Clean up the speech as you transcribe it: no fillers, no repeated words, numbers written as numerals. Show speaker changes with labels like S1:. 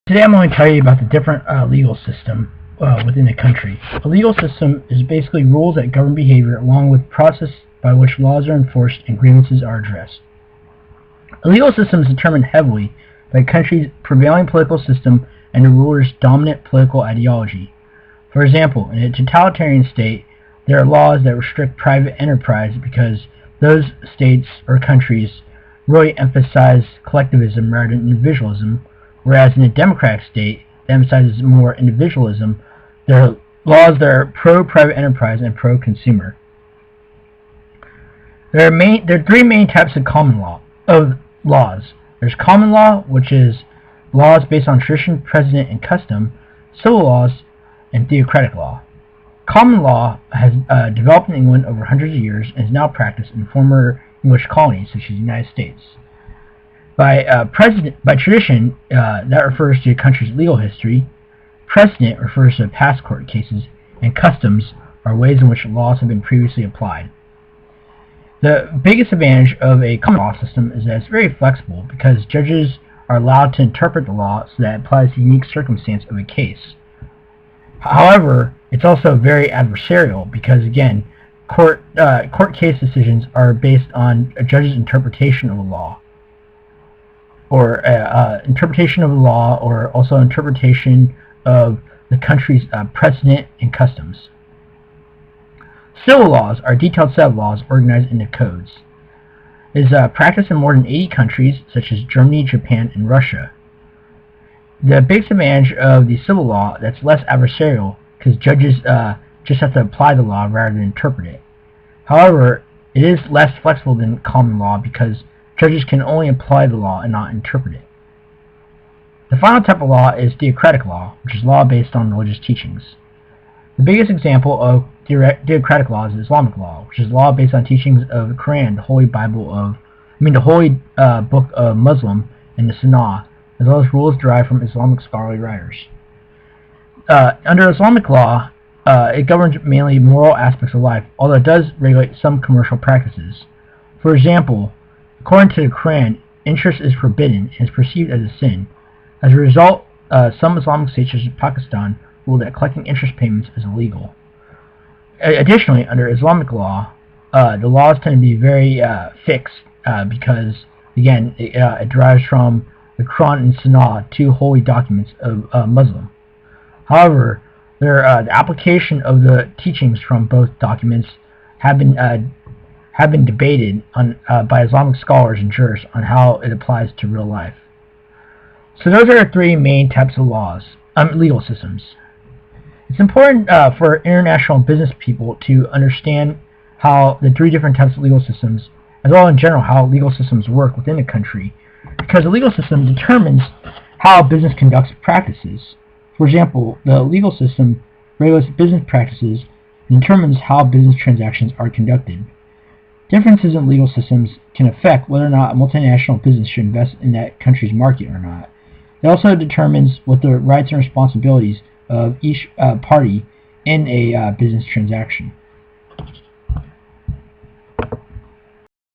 S1: Today I'm going to tell you about the different legal system within a country. A legal system is basically rules that govern behavior along with process by which laws are enforced and grievances are addressed. A legal system is determined heavily by a country's prevailing political system and the ruler's dominant political ideology. For example, in a totalitarian state, there are laws that restrict private enterprise because those states or countries really emphasize collectivism rather than individualism, whereas in a democratic state that emphasizes more individualism, there are laws that are pro-private enterprise and pro-consumer. There are three main types of laws. There's common law, which is laws based on tradition, precedent, and custom, civil laws, and theocratic law. Common law has developed in England over hundreds of years and is now practiced in former English colonies such as the United States. By tradition, that refers to a country's legal history. Precedent refers to past court cases, and customs are ways in which laws have been previously applied. The biggest advantage of a common law system is that it's very flexible because judges are allowed to interpret the law so that it applies to the unique circumstance of a case. However, it's also very adversarial because, again, court case decisions are based on a judge's interpretation of a law, or interpretation of the law, or also interpretation of the country's precedent and customs. Civil laws are a detailed set of laws organized into codes. It is practiced in more than 80 countries, such as Germany, Japan, and Russia. The biggest advantage of the civil law that's less adversarial because judges just have to apply the law rather than interpret it. However, it is less flexible than common law because judges can only apply the law and not interpret it. The final type of law is theocratic law, which is law based on religious teachings. The biggest example of theocratic law is Islamic law, which is law based on teachings of the Quran, the holy book of Muslim, and the Sunnah, as well as rules derived from Islamic scholarly writers. Under Islamic law, it governs mainly moral aspects of life, although it does regulate some commercial practices. For example, according to the Quran, interest is forbidden and is perceived as a sin. As a result, some Islamic states, such as Pakistan, rule that collecting interest payments is illegal. Additionally, under Islamic law, the laws tend to be very fixed because, again, it derives from the Quran and Sunnah, two holy documents of Muslim. However, the application of the teachings from both documents have been debated by Islamic scholars and jurists on how it applies to real life. So those are the three main types of legal systems. It's important for international business people to understand how the three different types of legal systems, as well in general how legal systems work within a country, because the legal system determines how business conducts practices. For example, the legal system regulates business practices and determines how business transactions are conducted. Differences in legal systems can affect whether or not a multinational business should invest in that country's market or not. It also determines what the rights and responsibilities of each party in a business transaction.